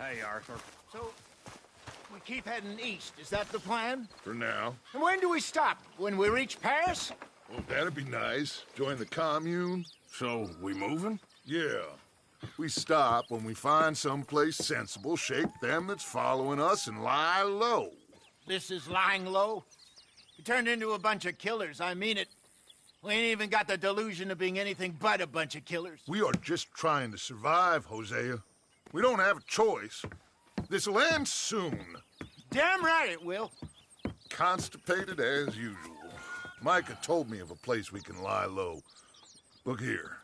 Hey, Arthur. So, we keep heading east, is that the plan? For now. And when do we stop? When we reach Paris? Well, that'd be nice. Join the commune. So, we moving? Yeah. We stop when we find someplace sensible, shake them that's following us, and lie low. This is lying low? We turned into a bunch of killers, I mean it. We ain't even got the delusion of being anything but a bunch of killers. We are just trying to survive, Hosea. We don't have a choice. This'll end soon. Damn right it will. Constipated as usual. Micah told me of a place we can lie low. Look here.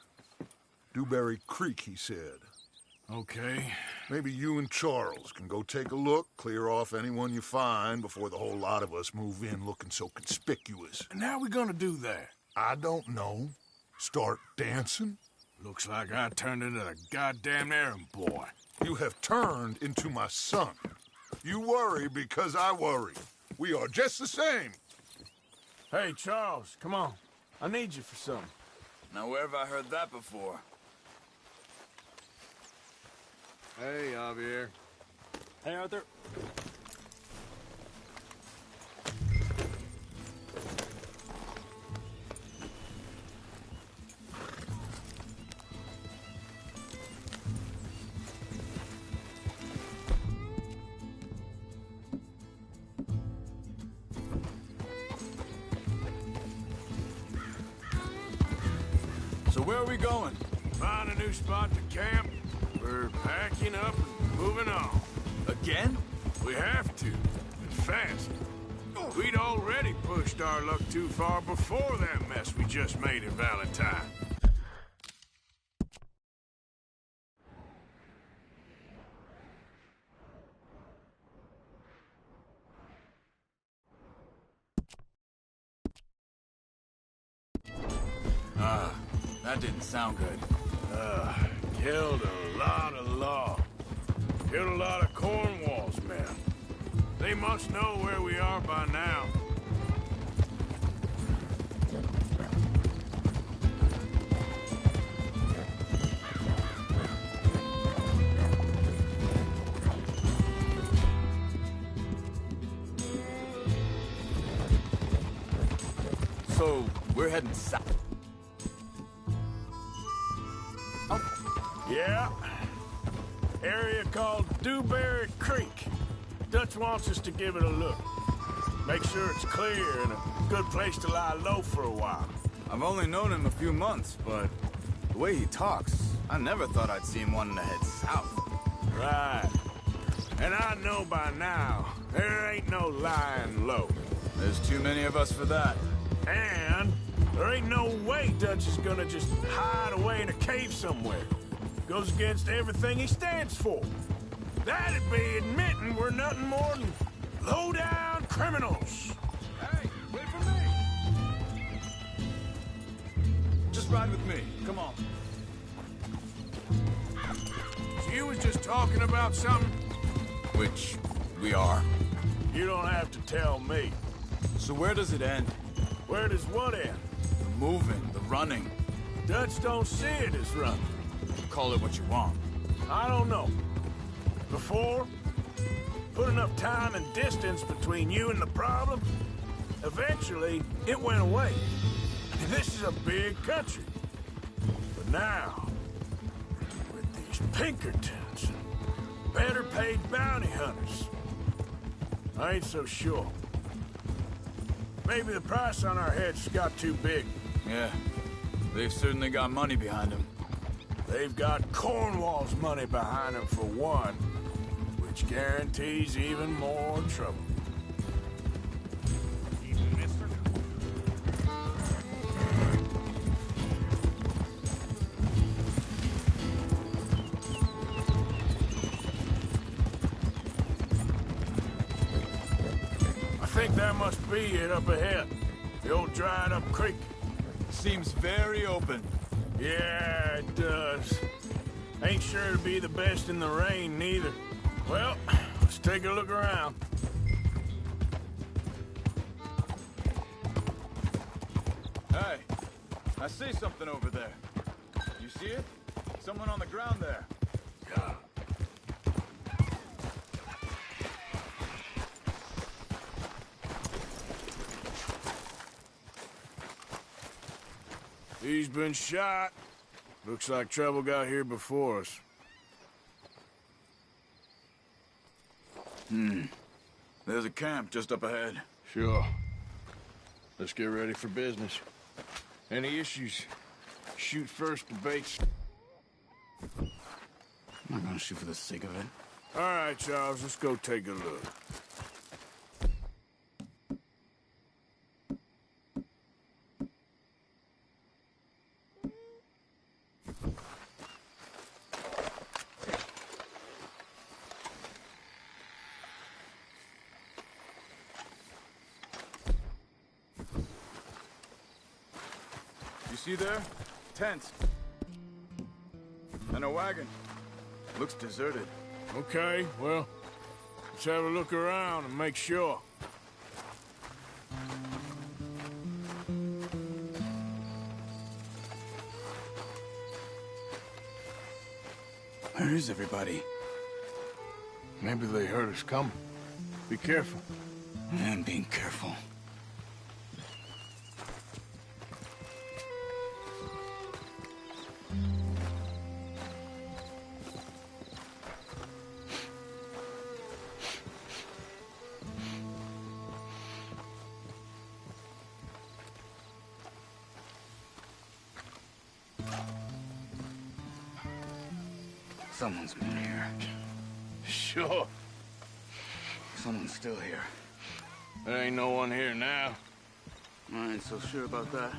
Dewberry Creek, he said. Okay. Maybe you and Charles can go take a look, clear off anyone you find before the whole lot of us move in looking so conspicuous. And how we gonna do that? I don't know. Start dancing? Looks like I turned into the goddamn errand boy. You have turned into my son. You worry because I worry. We are just the same. Hey, Charles, come on. I need you for something. Now, where have I heard that before? Hey, Javier. Hey, Arthur. So where are we going? Find a new spot to camp. We're packing up and moving on. Again? We have to, and fast. We'd already pushed our luck too far before that mess we just made in Valentine. That didn't sound good. Killed a lot of law. Killed a lot of Cornwall's men. They must know where we are by now. So, we're heading south. Yeah. Area called Dewberry Creek. Dutch wants us to give it a look. Make sure it's clear and a good place to lie low for a while. I've only known him a few months, but the way he talks, I never thought I'd see him wanting to head south. Right. And I know by now, there ain't no lying low. There's too many of us for that. And there ain't no way Dutch is gonna just hide away in a cave somewhere. Goes against everything he stands for. That'd be admitting we're nothing more than low-down criminals. Hey, wait for me! Just ride with me. Come on. So you was just talking about something? Which we are. You don't have to tell me. So where does it end? Where does what end? The moving, the running. Dutch don't see it as running. Call it what you want. I don't know. Before, put enough time and distance between you and the problem, eventually it went away. This is a big country. But now, with these Pinkertons and better paid bounty hunters, I ain't so sure. Maybe the price on our heads got too big. Yeah, they've certainly got money behind them. They've got Cornwall's money behind them for one, which guarantees even more trouble. I think that must be it up ahead. The old dried-up creek. Seems very open. Yeah, it does. Ain't sure to be the best in the rain, neither. Well, let's take a look around. Hey, I see something over there. You see it? Someone on the ground there. Yeah. He's been shot. Looks like trouble got here before us. There's a camp just up ahead. Sure. Let's get ready for business. Any issues? Shoot first, debates. I'm not gonna shoot for the sake of it. All right, Charles, let's go take a look. You see there? Tents. And a wagon. Looks deserted. Okay, well, let's have a look around and make sure. Where is everybody? Maybe they heard us coming. Be careful. I'm being careful. Someone's been here. Sure. Someone's still here. There ain't no one here now. I ain't so sure about that.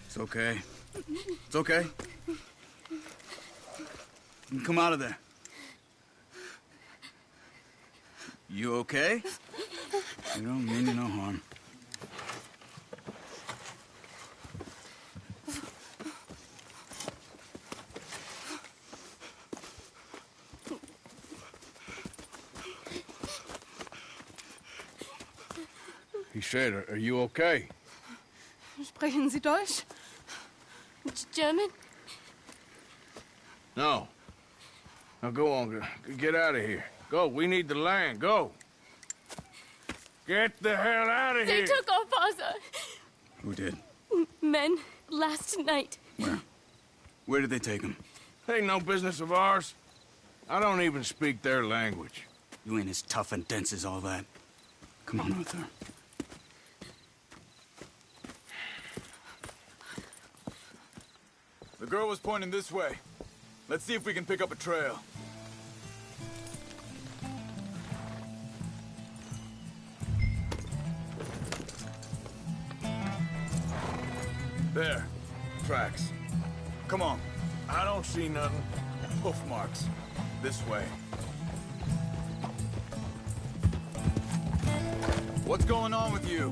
It's okay. It's okay. You can come out of there. You okay? You don't mean you no harm. He said, are you okay? Sprechen Sie Deutsch? German? No. Now go on, get out of here. Go, we need the land, go. Get the hell out of They here. took our father. Who did? Men, last night. Where? Where did they take him? Ain't no business of ours. I don't even speak their language. You ain't as tough and dense as all that. Come on, Arthur. The girl was pointing this way. Let's see if we can pick up a trail. There. Tracks. Come on. I don't see nothing. Hoof marks. This way. What's going on with you?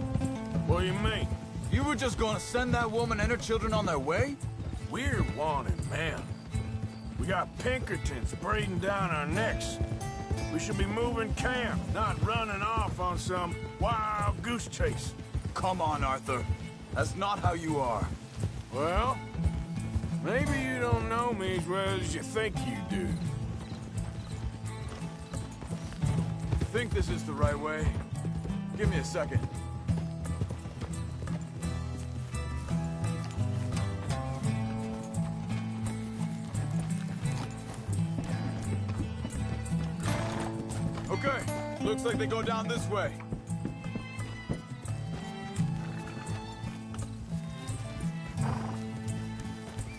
What do you mean? You were just gonna send that woman and her children on their way? We're wanted, man. We got Pinkertons breathing down our necks. We should be moving camp, not running off on some wild goose chase. Come on, Arthur. That's not how you are. Well, maybe you don't know me as well as you think you do. Think this is the right way? Give me a second. Okay, looks like they go down this way.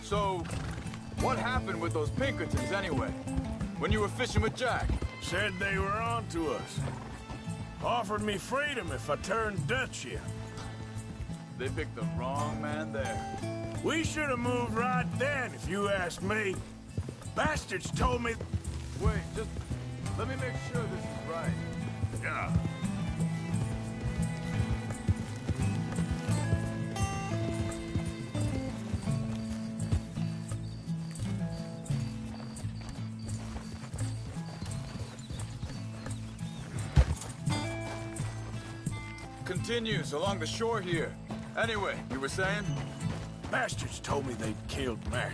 So, what happened with those Pinkertons anyway? When you were fishing with Jack? Said they were on to us. Offered me freedom if I turned Dutch here. They picked the wrong man there. We should have moved right then, if you ask me. Bastards told me... Wait, just let me make sure this is right. Yeah. continues along the shore here. Anyway, you were saying? Bastards told me they'd killed Mac.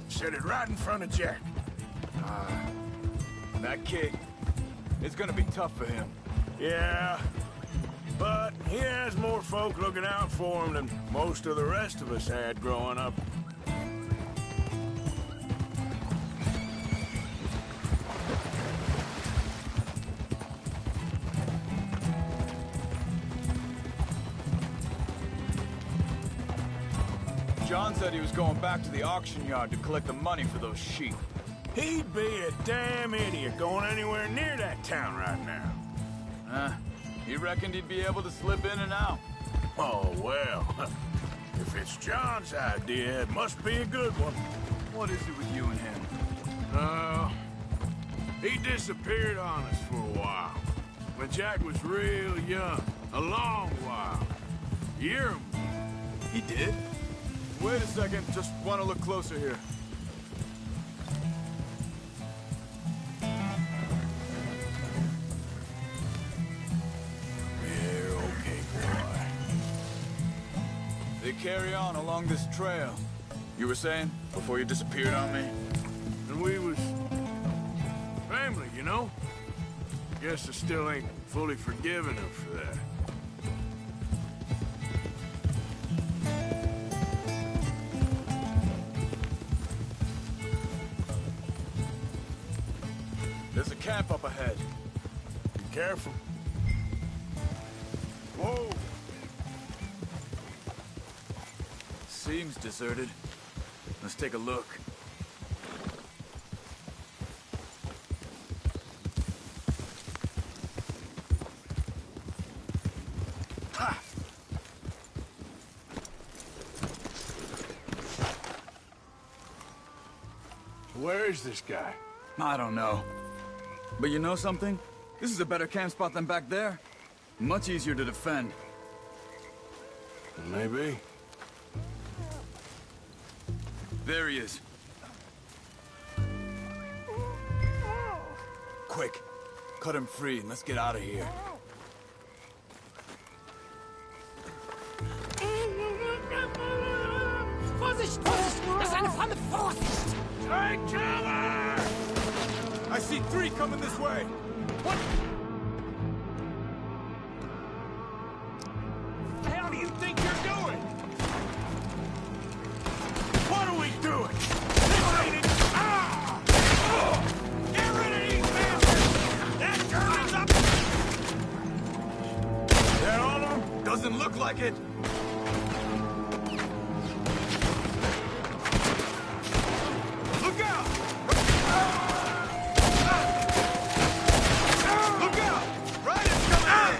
Said it right in front of Jack. That kid, it's gonna be tough for him. Yeah, but he has more folk looking out for him than most of the rest of us had growing up. John said he was going back to the auction yard to collect the money for those sheep. He'd be a damn idiot going anywhere near that town right now. He reckoned he'd be able to slip in and out. Oh, well. If it's John's idea, it must be a good one. What is it with you and him? He disappeared on us for a while. When Jack was real young. A long while. Year. He did? Wait a second, just want to look closer here. Yeah, okay, boy. They carry on along this trail. You were saying, before you disappeared on me? And we was... family, you know? Guess I still ain't fully forgiven him for that. There's a camp up ahead. Be careful. Whoa! Seems deserted. Let's take a look. Ha! Where is this guy? I don't know. But you know something? This is a better camp spot than back there. Much easier to defend. Maybe. There he is. Quick. Cut him free and let's get out of here. Vorsicht! Vorsicht! Das ist eine Flamme! Vorsicht! Take cover! I see 3 coming this way. What the hell do you think you're doing? What are we doing? Get rid of these bastards! That German's up! That on him? Doesn't look like it. Look out! Look out! Riders coming in!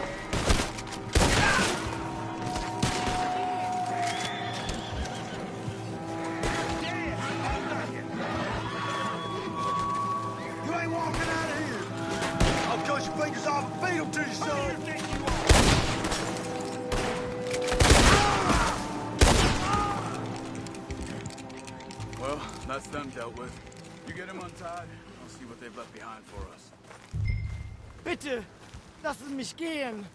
You ain't walking out of here. I'll cut your fingers off and feed them to you, son. Well, that's them dealt with. You get them untied, I'll see what they've left behind for us. Bitte, lassen mich gehen.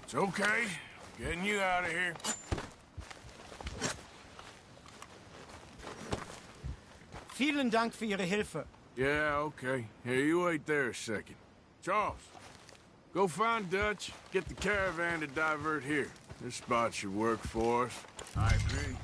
It's okay. Getting you out of here. Vielen Dank für Ihre Hilfe. Yeah, okay. Here, you wait there a second. Charles, go find Dutch, get the caravan to divert here. This spot should work for us. I agree.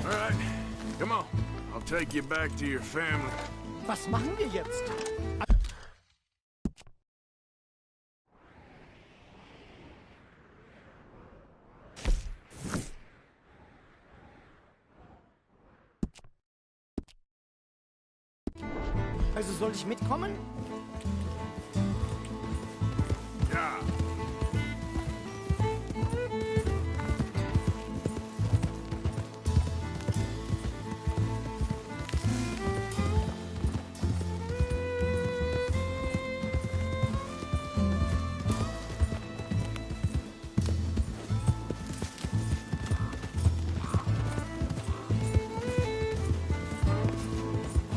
All right, come on. I'll take you back to your family. Was machen wir jetzt? Also soll ich mitkommen? Ja.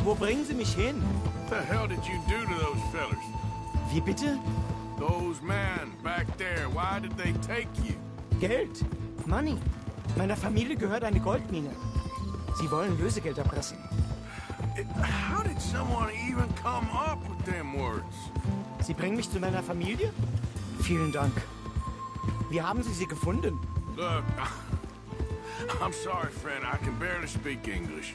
Wo bringen Sie mich hin? What the hell did you do to those fellers? Wie bitte? Those men back there, why did they take you? Geld. Money. Meiner Familie gehört eine Goldmine. Sie wollen Lösegeld erpressen. How did someone even come up with them words? Sie bringen mich zu meiner Familie? Vielen Dank. Wie haben Sie sie gefunden? Look, I'm sorry, friend. I can barely speak English.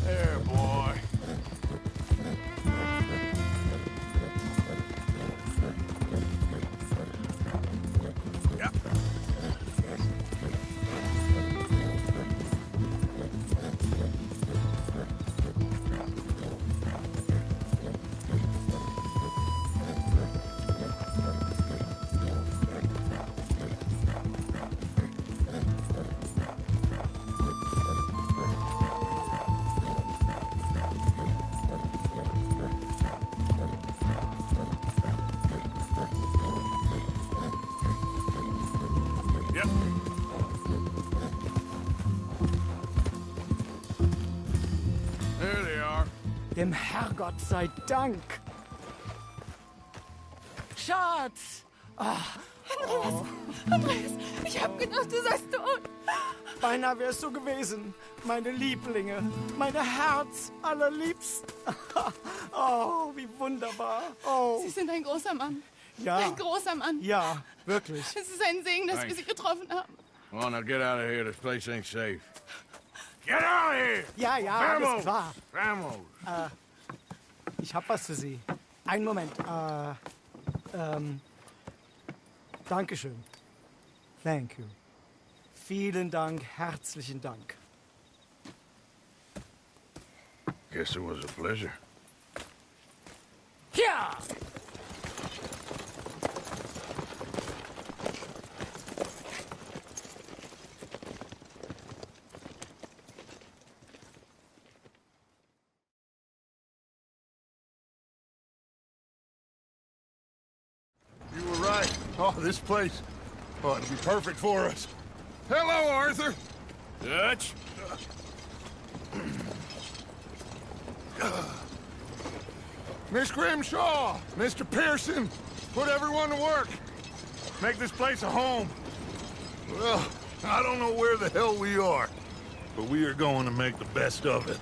There, boy. Yep. Yep. There they are. Dem Herrgott sei Dank. Schatz! Andreas, ich hab gedacht, du seist tot. Beinahe wärst du gewesen. Meine Lieblinge. Meine Herz allerliebsten. Oh, wie wunderbar. Oh, Sie sind ein großer Mann. ja. Ein großer Mann. Ja, wirklich. Es ist ein Segen, dass wir Thanks. Sie getroffen haben. Come on, now get out of here. This place ain't safe. Get out of here! Ja, ja, alles klar. Vamos! Ich hab was für Sie. Einen Moment. Dankeschön. Thank you. Vielen Dank, herzlichen Dank. Guess it was a pleasure. Ja! You were right. Oh, this place. Oh, it'd be perfect for us. Hello, Arthur. Dutch? Miss Grimshaw, Mr. Pearson, put everyone to work. Make this place a home. Well, I don't know where the hell we are, but we are going to make the best of it.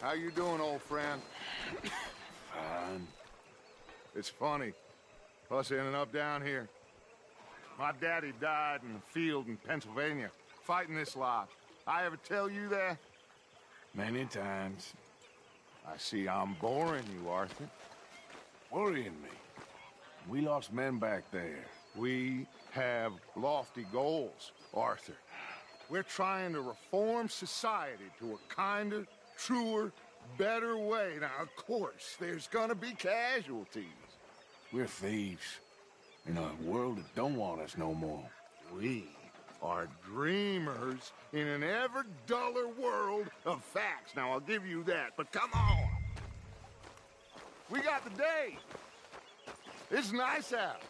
How you doing, old friend? Fine. It's funny. Us ending up down here. My daddy died in the field in Pennsylvania, fighting this lot. I ever tell you that? Many times. I see I'm boring you, Arthur. Worrying me. We lost men back there. We have lofty goals, Arthur. We're trying to reform society to a kinder, truer, better way. Now, of course, there's gonna be casualties. We're thieves. In a world that don't want us no more. We are dreamers in an ever duller world of facts. Now, I'll give you that, but come on. We got the day. It's nice out.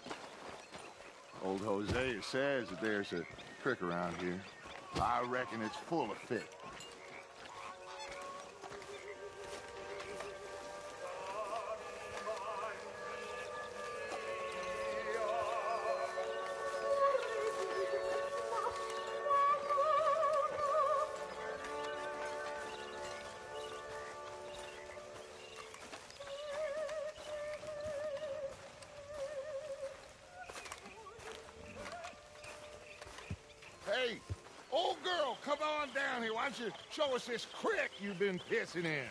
Old Hosea says that there's a trick around here. I reckon it's full of fit. Hey, old girl, come on down here. Why don't you show us this creek you've been pissing in?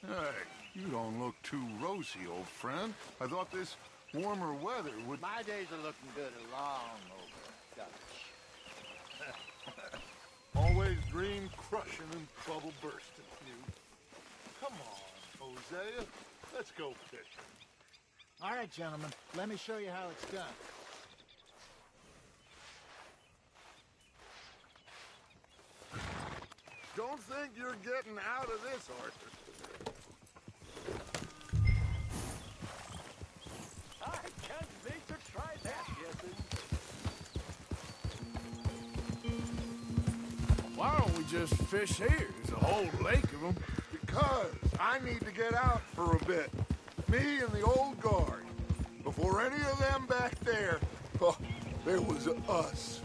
Hey, you don't look too rosy, old friend. I thought this warmer weather would... My days are looking good along over Dutch. Always dream crushing and trouble bursting, you. Come on, Hosea. Let's go fishing. All right, gentlemen. Let me show you how it's done. Don't think you're getting out of this, Arthur. I can't wait to try that, Why don't we just fish here? There's a whole lake of them. Because I need to get out for a bit. Me and the old guard. Before any of them back there, oh, there was us.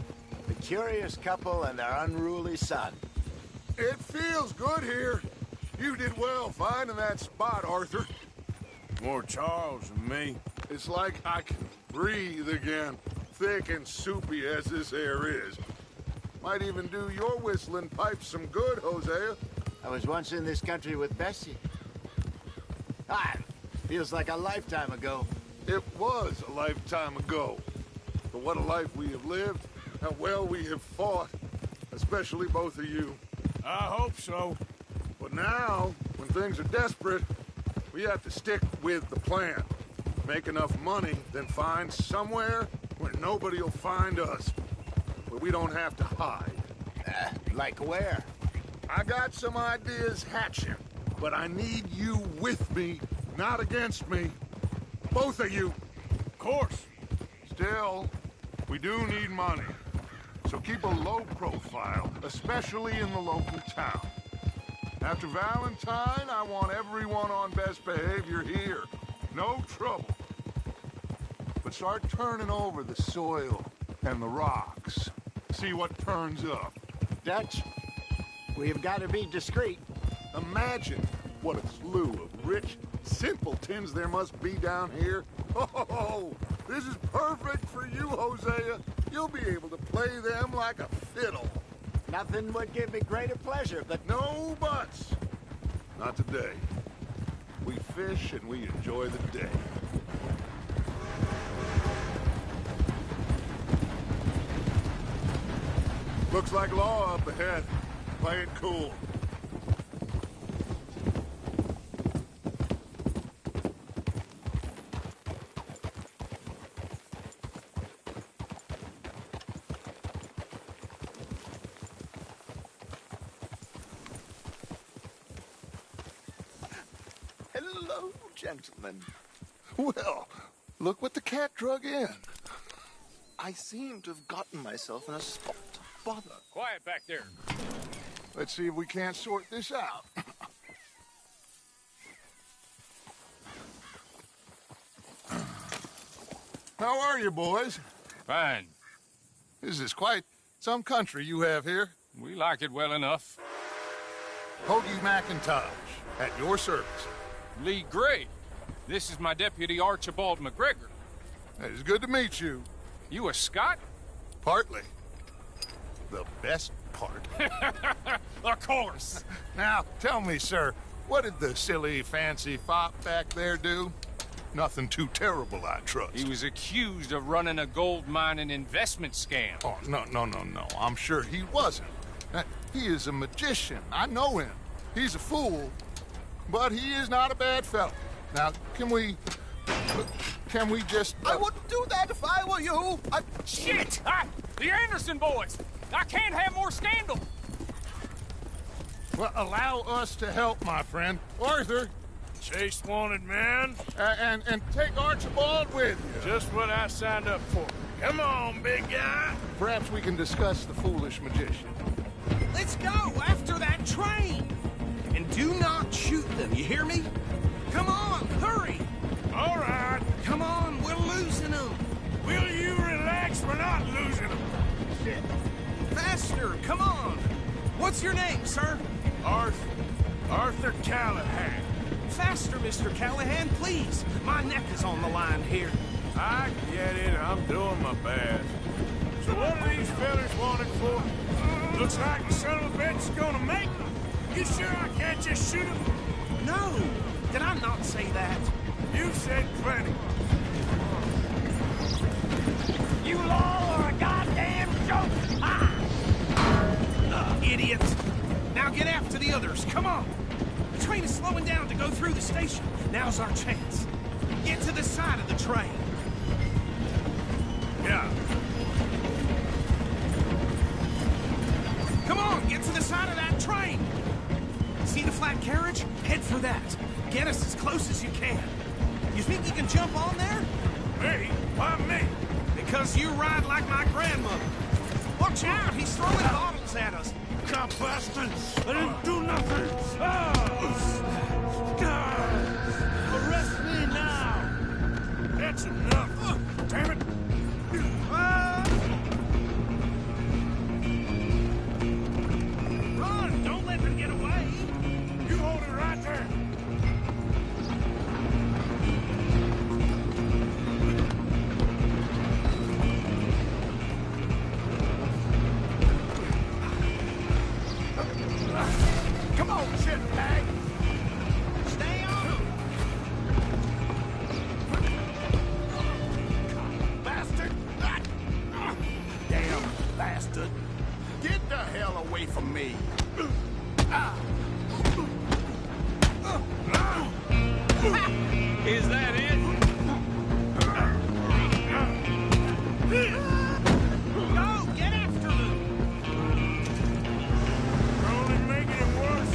The curious couple and their unruly son. It feels good here. You did well finding that spot, Arthur. More Charles than me. It's like I can breathe again, thick and soupy as this air is. Might even do your whistling pipes some good, Hosea. I was once in this country with Bessie. Ah, feels like a lifetime ago. It was a lifetime ago. But what a life we have lived, how well we have fought, especially both of you. I hope so. But now, when things are desperate, we have to stick with the plan. Make enough money, then find somewhere where nobody will find us. Where we don't have to hide. Like where? I got some ideas hatching, but I need you with me, not against me. Both of you. Of course. Still, we do need money. So keep a low profile, especially in the local town. After Valentine, I want everyone on best behavior here. No trouble. But start turning over the soil and the rocks. See what turns up. Dutch, we've got to be discreet. Imagine what a slew of rich simpletons there must be down here. Oh, this is perfect for you, Hosea. You'll be able to play them like a fiddle. Nothing would give me greater pleasure, but... No buts. Not today. We fish and we enjoy the day. Looks like law up ahead. Play it cool. Hello, gentlemen. Well, look what the cat drug in. I seem to have gotten myself in a spot to bother. Quiet back there. Let's see if we can't sort this out. How are you, boys? Fine. This is quite some country you have here. We like it well enough. Hoagie McIntosh. At your service. Lee Gray. This is my deputy Archibald McGregor. It's good to meet you. You a Scot? Partly. The best part. Of course. Now, tell me, sir, what did the silly, fancy fop back there do? Nothing too terrible, I trust. He was accused of running a gold mining investment scam. Oh, no. I'm sure he wasn't. He is a magician. I know him. He's a fool, but he is not a bad fellow. Now, can we just... I wouldn't do that if I were you. Shit! The Anderson boys! I can't have more scandal! Well, allow us to help, my friend. Arthur, Chase wanted man. and take Archibald with you. Just what I signed up for. Come on, big guy. Perhaps we can discuss the foolish magician. Let's go after that train! And do not shoot them, you hear me? Come on, hurry! All right. Come on, we're losing them! Will you relax? We're not losing them. Shit. Faster, come on! What's your name, sir? Arthur Callahan. Faster, Mr. Callahan, please. My neck is on the line here. I get it. I'm doing my best. So what are these fellas wanted for? Looks like the son of a bitch is gonna make them. You sure I can't just shoot him? No! Did I not say that? You said plenty. You law are a goddamn joke! Idiots! Now get after the others, come on! The train is slowing down to go through the station. Now's our chance. Get to the side of the train. Yeah. Come on, get to the side of that train! See the flat carriage? Head for that. Get us as close as you can. You think you can jump on there? Me? Why me? Because you ride like my grandmother. Watch out, he's throwing bottles at us. God, bastard! I didn't do nothing! Arrest me now! That's enough! Damn it! Run! Don't let them get away! You hold it right there! Come on, shitbag! Stay on him! Bastard! Damn bastard! Get the hell away from me! Is that it? Go! Get after them! We're only making it worse.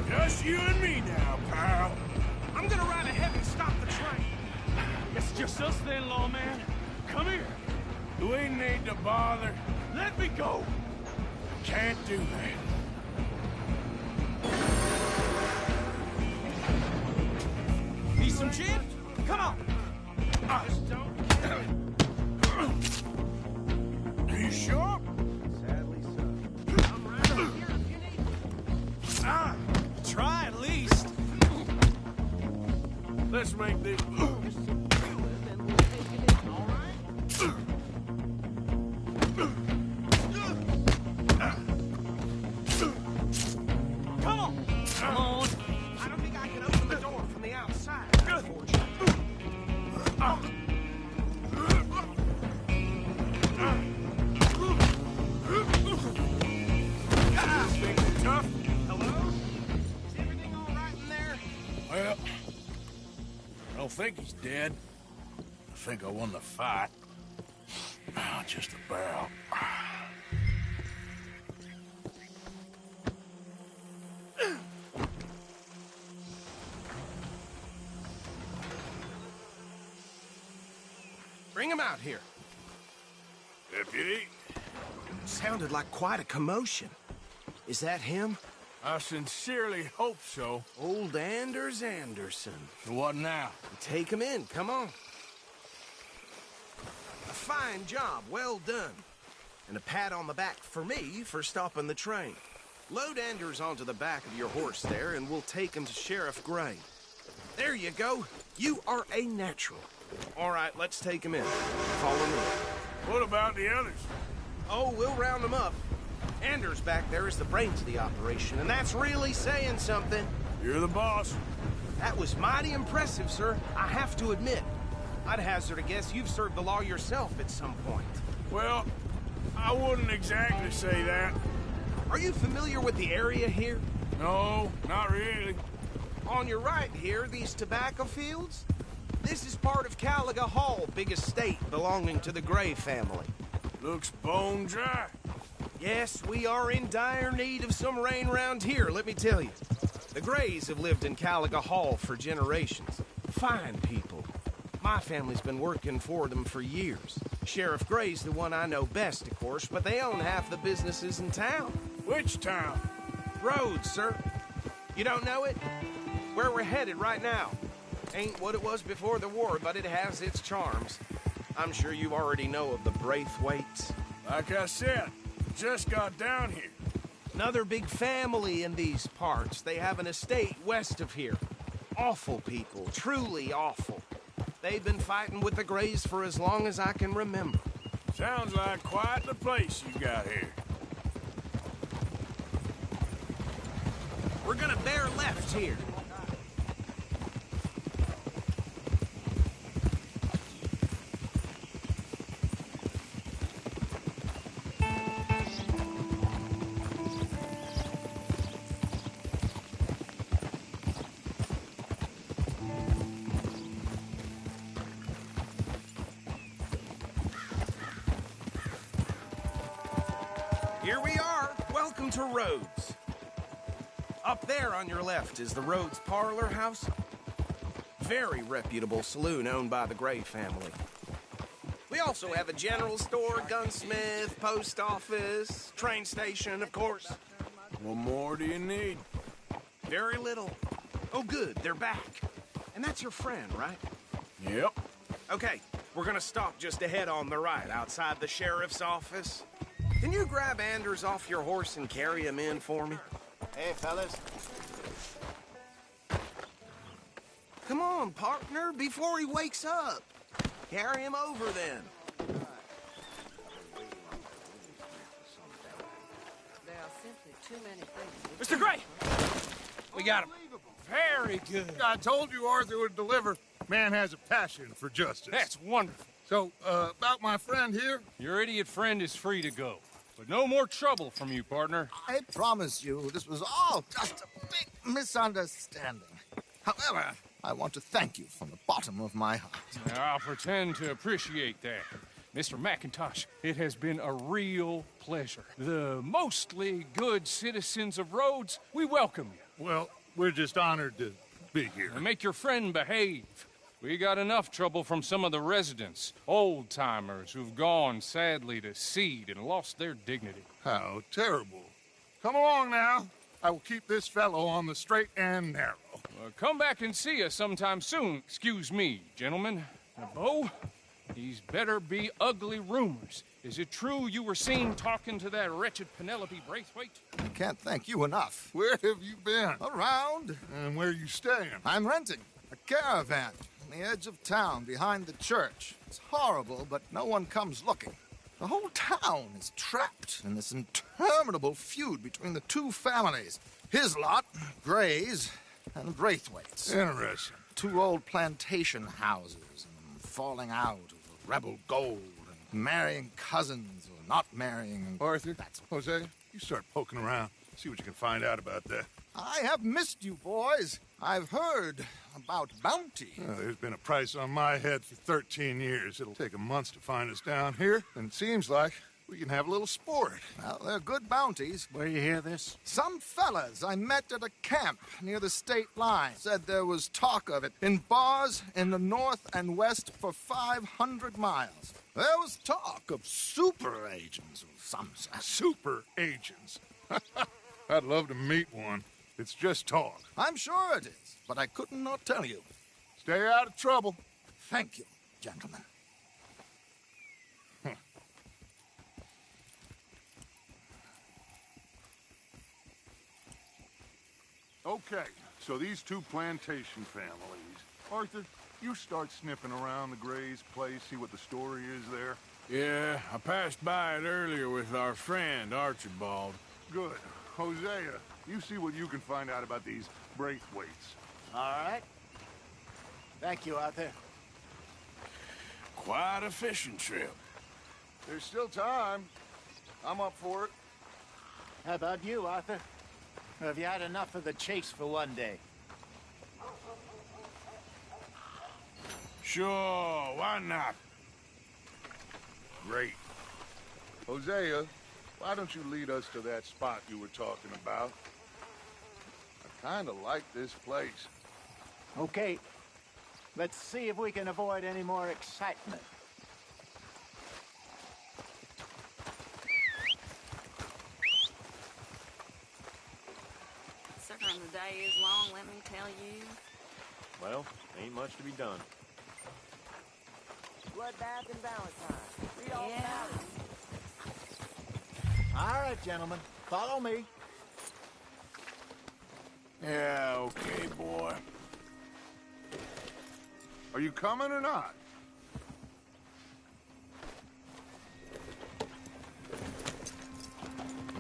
Just you and me now, pal. I'm gonna ride ahead and stop the train. It's just us then, lawman. Come here. We need to bother. Let me go. Can't do that. Need some gin? Come on! Just don't. Are you sure? Sadly so. I'm right here if you need. Try at least. Let's make this. Come on! Come on! I don't think I can open the door from the outside, unfortunately. Tough? Hello? Is everything all right in there? Well, I don't think he's dead. I think I won the fight. Just about. Bring him out here. Deputy, Sounded like quite a commotion. Is that him? I sincerely hope so. Old Anders Anderson. What now? Take him in, come on. A fine job, well done. And a pat on the back for me for stopping the train. Load Anders onto the back of your horse there, and we'll take him to Sheriff Gray. There you go. You are a natural. All right, let's take him in. Follow me. What about the others? Oh, we'll round them up. Anders back there is the brains of the operation, and that's really saying something. You're the boss. That was mighty impressive, sir. I have to admit. I'd hazard a guess you've served the law yourself at some point. Well, I wouldn't exactly say that. Are you familiar with the area here? No, not really. On your right here, these tobacco fields? This is part of Caliga Hall, big estate belonging to the Gray family. Looks bone dry. Yes, we are in dire need of some rain round here, let me tell you. The Grays have lived in Caliga Hall for generations. Fine people. My family's been working for them for years. Sheriff Gray's the one I know best, of course, but they own half the businesses in town. Which town? Rhodes, sir. You don't know it? Where we're headed right now. Ain't what it was before the war, but it has its charms. I'm sure you already know of the Braithwaites. Like I said, just got down here. Another big family in these parts. They have an estate west of here. Awful people, truly awful. They've been fighting with the Grays for as long as I can remember. Sounds like quite the place you got here. We're gonna bear left here. Here we are. Welcome to Rhodes. Up there on your left is the Rhodes Parlor House. Very reputable saloon owned by the Gray family. We also have a general store, gunsmith, post office, train station, of course. What more do you need? Very little. Oh, good, they're back. And that's your friend, right? Yep. Okay, we're gonna stop just ahead on the right, outside the sheriff's office. Can you grab Anders off your horse and carry him in for me? Hey, fellas. Come on, partner, before he wakes up. Carry him over, then. There are simply too many things. Mr. Gray! We got him. Very good. I told you Arthur would deliver. Man has a passion for justice. That's wonderful. So, about my friend here? Your idiot friend is free to go. But no more trouble from you, partner. I promise you, this was all just a big misunderstanding. However, I want to thank you from the bottom of my heart. I'll pretend to appreciate that. Mr. McIntosh, it has been a real pleasure. The mostly good citizens of Rhodes, we welcome you. Well, we're just honored to be here. And make your friend behave. We got enough trouble from some of the residents, old-timers who've gone, sadly, to seed and lost their dignity. How terrible. Come along now. I will keep this fellow on the straight and narrow. Come back and see us sometime soon. Excuse me, gentlemen. Now, Bo, these better be ugly rumors. Is it true you were seen talking to that wretched Penelope Braithwaite? I can't thank you enough. Where have you been? Around. And where are you staying? I'm renting a caravan on the edge of town behind the church. It's horrible, but no one comes looking. The whole town is trapped in this interminable feud between the two families. His lot, Gray's, and Braithwaite's. Interesting. Two old plantation houses, and falling out over rebel gold, and marrying cousins or not marrying. Arthur, Jose, you start poking around. See what you can find out about that. I have missed you, boys. I've heard about bounty. Well, there's been a price on my head for 13 years. It'll take a month to find us down here, and it seems like we can have a little sport. Well, they're good bounties. Where you hear this? Some fellas I met at a camp near the state line said there was talk of it in bars in the north and west for 500 miles. There was talk of super agents of some sort. Super agents? I'd love to meet one. It's just talk. I'm sure it is, but I couldn't not tell you. Stay out of trouble. Thank you, gentlemen. Okay, so these two plantation families. Arthur, you start sniffing around the Gray's place, see what the story is there. Yeah, I passed by it earlier with our friend, Archibald. Good. Hosea, you see what you can find out about these Braithwaites. All right. Thank you, Arthur. Quite a fishing trip. There's still time. I'm up for it. How about you, Arthur? Or have you had enough of the chase for one day? Sure, why not? Great. Hosea, why don't you lead us to that spot you were talking about? I kind of like this place. Okay. Let's see if we can avoid any more excitement. Considering the day is long, let me tell you. Well, ain't much to be done. Bloodbath and Valentine. Read all about it. All right, gentlemen. Follow me. Yeah, okay, boy. Are you coming or not?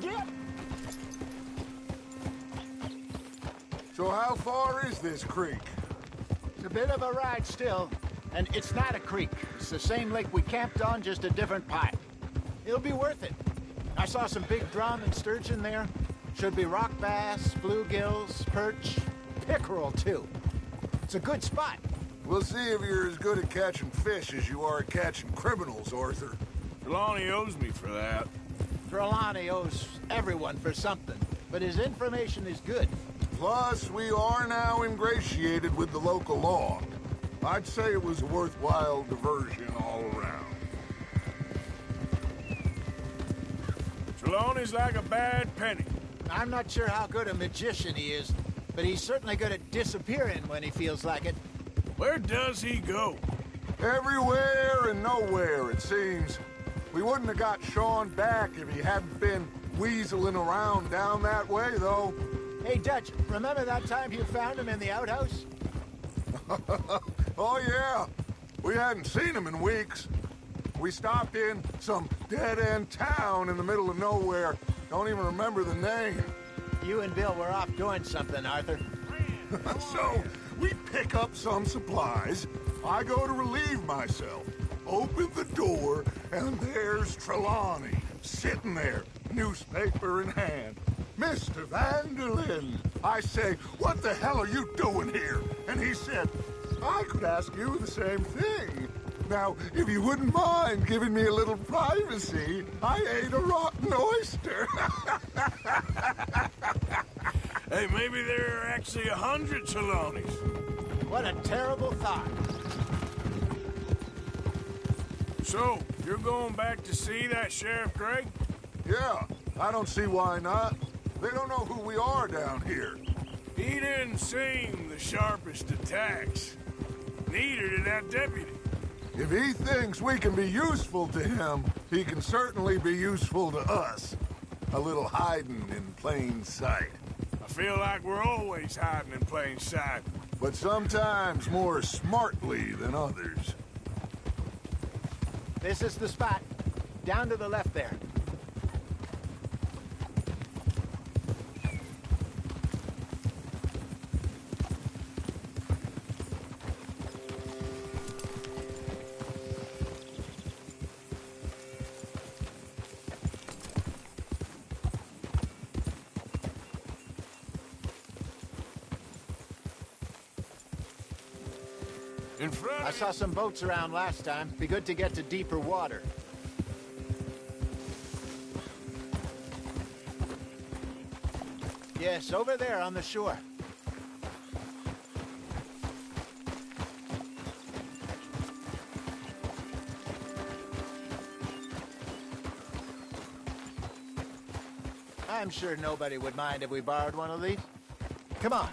Get! So how far is this creek? It's a bit of a ride still, and it's not a creek. It's the same lake we camped on, just a different pipe. It'll be worth it. I saw some big drum and sturgeon there. Should be rock bass, bluegills, perch, pickerel, too. It's a good spot. We'll see if you're as good at catching fish as you are at catching criminals, Arthur. Trelawney owes me for that. Trelawney owes everyone for something, but his information is good. Plus, we are now ingratiated with the local law. I'd say it was a worthwhile diversion all around. Trelawney's like a bad penny. I'm not sure how good a magician he is, but he's certainly good at disappearing when he feels like it. Where does he go? Everywhere and nowhere, it seems. We wouldn't have got Sean back if he hadn't been weaseling around down that way, though. Hey, Dutch, remember that time you found him in the outhouse? Oh, yeah. We hadn't seen him in weeks. We stopped in some dead-end town in the middle of nowhere. Don't even remember the name. You and Bill were off doing something, Arthur. So, we pick up some supplies. I go to relieve myself. Open the door, and there's Trelawney, sitting there, newspaper in hand. Mr. Vanderlyn. I say, what the hell are you doing here? And he said, I could ask you the same thing. Now, if you wouldn't mind giving me a little privacy, I ate a rotten oyster. Hey, maybe there are actually 100 Trelawneys. What a terrible thought. So, you're going back to see that Sheriff Gray? Yeah, I don't see why not. They don't know who we are down here. He didn't seem the sharpest attacks. Neither did that deputy. If he thinks we can be useful to him, he can certainly be useful to us. A little hiding in plain sight. I feel like we're always hiding in plain sight. But sometimes more smartly than others. This is the spot. Down to the left there. In front I saw some boats around last time. Be good to get to deeper water. Yes, over there on the shore. I'm sure nobody would mind if we borrowed one of these. Come on.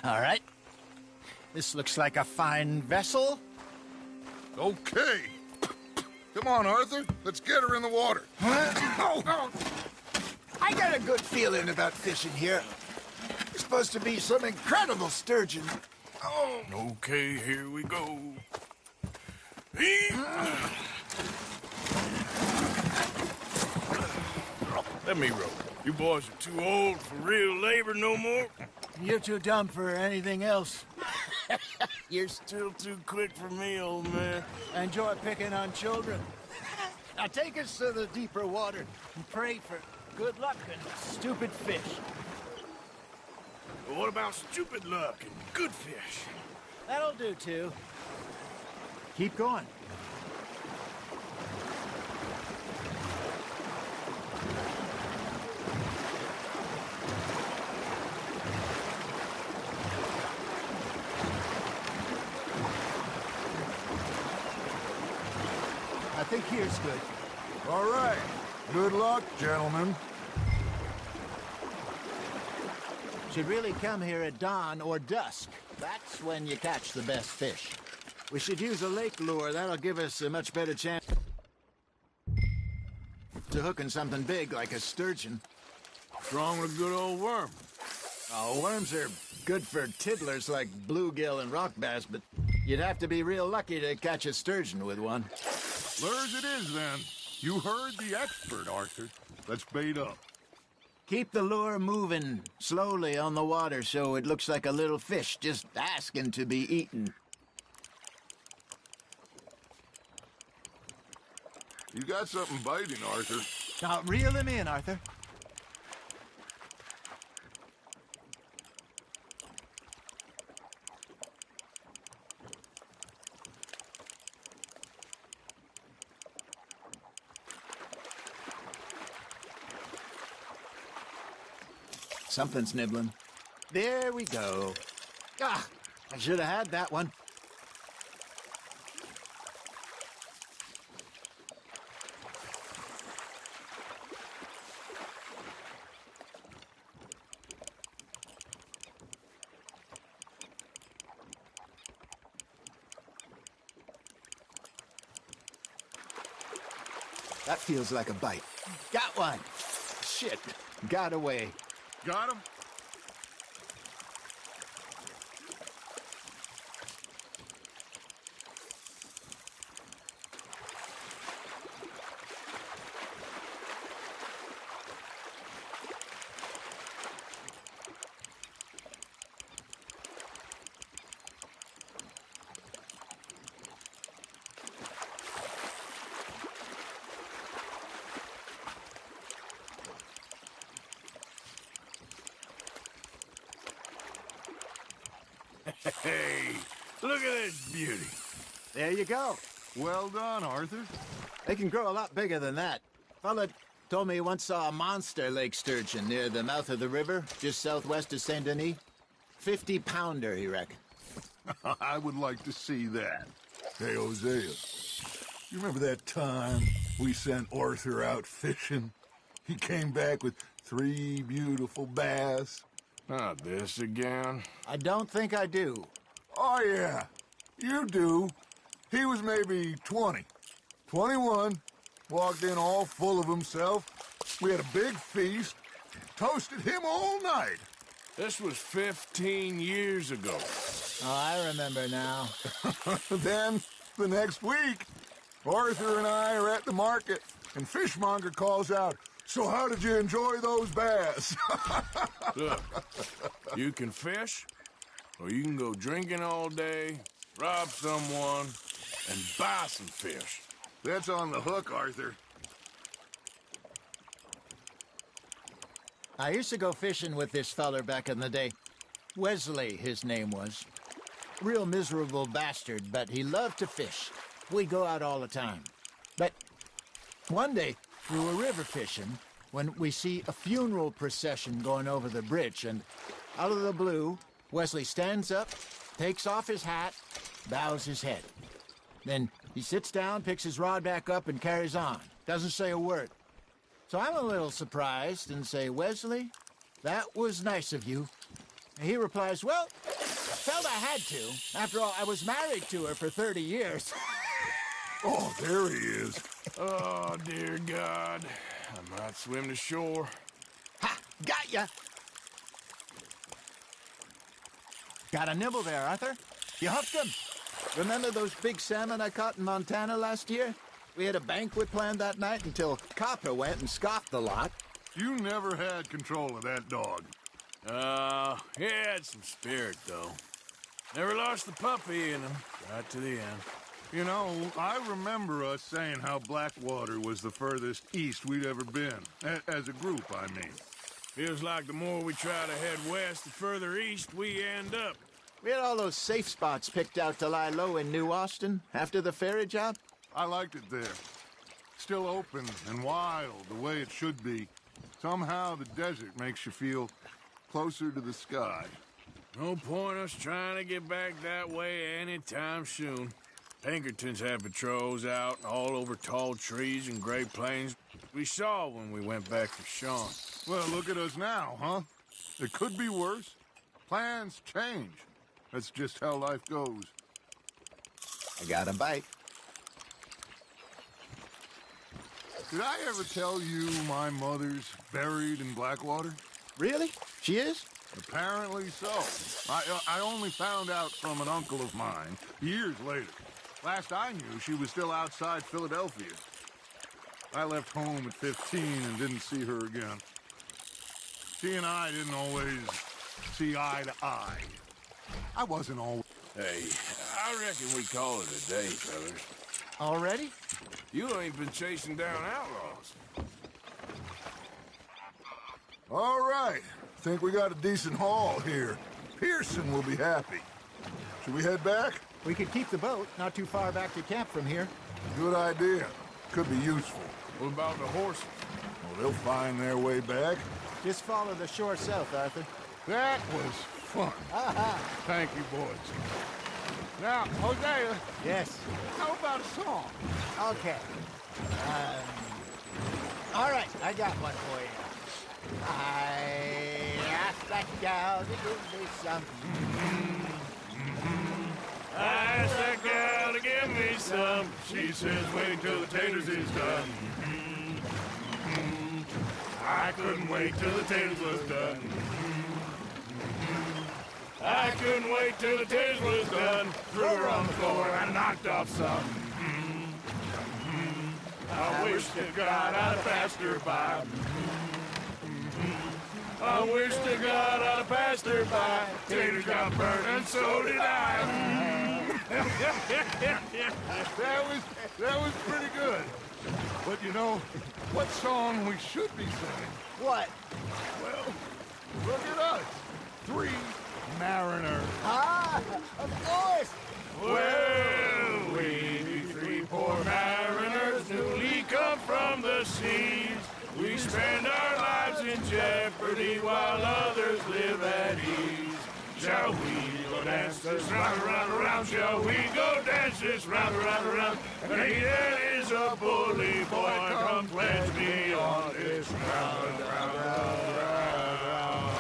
All right. This looks like a fine vessel. Okay. Come on, Arthur. Let's get her in the water. I got a good feeling about fishing here. There's supposed to be some incredible sturgeon. Oh. Okay, here we go. Let me row. You boys are too old for real labor no more. You're too dumb for anything else. You're still too quick for me, old man. Enjoy picking on children. Now take us to the deeper water and pray for good luck and stupid fish. But what about stupid luck and good fish? That'll do, too. Keep going. I think here's good. All right. Good luck, gentlemen. Should really come here at dawn or dusk. That's when you catch the best fish. We should use a lake lure. That'll give us a much better chance to hooking something big like a sturgeon. What's wrong with a good old worm? Oh, worms are good for tiddlers like bluegill and rock bass, but you'd have to be real lucky to catch a sturgeon with one. Lures it is, then. You heard the expert, Arthur. Let's bait up. Keep the lure moving slowly on the water so it looks like a little fish just asking to be eaten. You got something biting, Arthur. Now, reel him in, Arthur. Something's nibbling. There we go. Ah, I should have had that one. That feels like a bite. Got one. Shit. Got away. Got him? Hey, look at this beauty. There you go. Well done, Arthur. They can grow a lot bigger than that. Fella told me he once saw a monster lake sturgeon near the mouth of the river, just southwest of Saint Denis. 50-pounder, he reckoned. I would like to see that. Hey, Hosea, you remember that time we sent Arthur out fishing? He came back with 3 beautiful bass. Not this again. I don't think I do. Oh, yeah. You do. He was maybe 20. 21. Walked in all full of himself. We had a big feast. Toasted him all night. This was 15 years ago. Oh, I remember now. Then, the next week, Arthur and I are at the market, and Fishmonger calls out, "So how did you enjoy those bass?" Look, you can fish, or you can go drinking all day, rob someone, and buy some fish. That's on the hook, Arthur. I used to go fishing with this feller back in the day. Wesley, his name was. Real miserable bastard, but he loved to fish. We'd go out all the time. But one day, we were river fishing when we see a funeral procession going over the bridge, and out of the blue, Wesley stands up, takes off his hat, bows his head. Then he sits down, picks his rod back up, and carries on. Doesn't say a word. So I'm a little surprised and say, "Wesley, that was nice of you." And he replies, "Well, Felt I had to. After all, I was married to her for 30 years. Oh, there he is. Oh, dear God. I might swim to shore. Ha! Got ya! Got a nibble there, Arthur. You hooked him. Remember those big salmon I caught in Montana last year? We had a banquet planned that night until Copper went and scoffed the lot. You never had control of that dog. He had some spirit, though. Never lost the puppy in him, right to the end. You know, I remember us saying how Blackwater was the furthest east we'd ever been. As a group, I mean. Feels like the more we try to head west, the further east we end up. We had all those safe spots picked out to lie low in New Austin after the ferry job. I liked it there. Still open and wild, the way it should be. Somehow the desert makes you feel closer to the sky. No point us trying to get back that way anytime soon. Pinkertons have patrols out all over tall trees and Great Plains. We saw when we went back for Sean. Well, look at us now, huh? It could be worse. Plans change. That's just how life goes. I got a bite. Did I ever tell you my mother's buried in Blackwater? Really? She is? Apparently so. I only found out from an uncle of mine years later. Last I knew, she was still outside Philadelphia. I left home at 15 and didn't see her again. She and I didn't always see eye to eye. I wasn't always... Hey, I reckon we call it a day, fellas. Already? You ain't been chasing down outlaws. All right. Think we got a decent haul here. Pearson will be happy. Should we head back? We could keep the boat not too far back to camp from here. Good idea. Could be useful. What about the horses? Well, they'll find their way back. Just follow the shore south, Arthur. That was fun. Thank you, boys. Now, Hosea. Yes? How about a song? Okay. All right, I got one for you. I asked that gal to give me some. I asked that gal to give me some. She says, wait till the taters is done. I couldn't wait till the taters was done. I couldn't wait till the taters was done. Threw her on the floor and knocked off some. I wish to God I'd have passed her by. I wish to God I'd have passed her by. Taters got burnt and so did I. That was pretty good. But you know, what song we should be singing? What? Well, look at us. 3 mariners. Ah, of course. Well, we be 3 poor mariners newly come from the seas. We spend our lives in jeopardy while others live at ease. Shall we go dance this round, around, around? Shall we go dance this round, around, around? And he that is a bully boy, come pledge me on this round, round, round, round.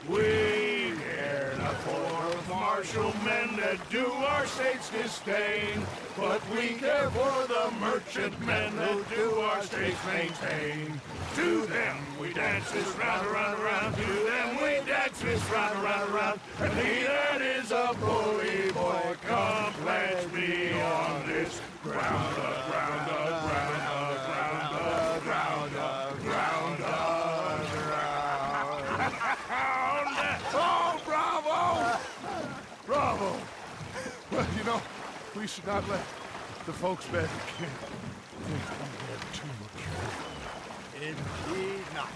We care not for martial men that do our state's disdain, but we care for the merchant men who do our state's maintain. To them we dance this round, around, around. To them we dance this round, around, around. And he that is a bully boy, come pledge me on this ground, ground, ground, ground, ground, ground, ground. Oh, bravo! Bravo! Well, you know, we should not let the folks back at camp think we had too much fun. Indeed not.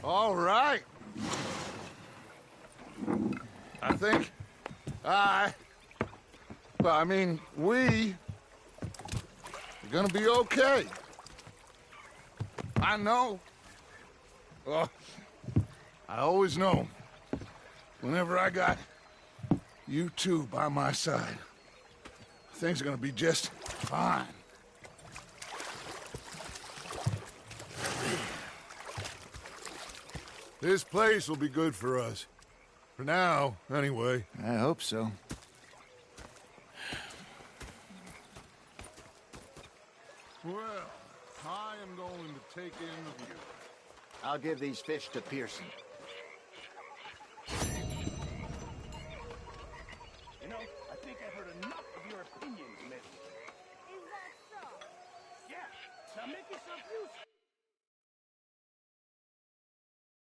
All right. I think we are gonna be okay. I know. Well, I always know whenever I got you two by my side. Things are gonna be just fine. This place will be good for us. For now, anyway. I hope so. Well, I am going to take in the view. I'll give these fish to Pearson. You know, I think I've heard enough of your opinions, miss. Is that so? Yeah, now make yourself useful.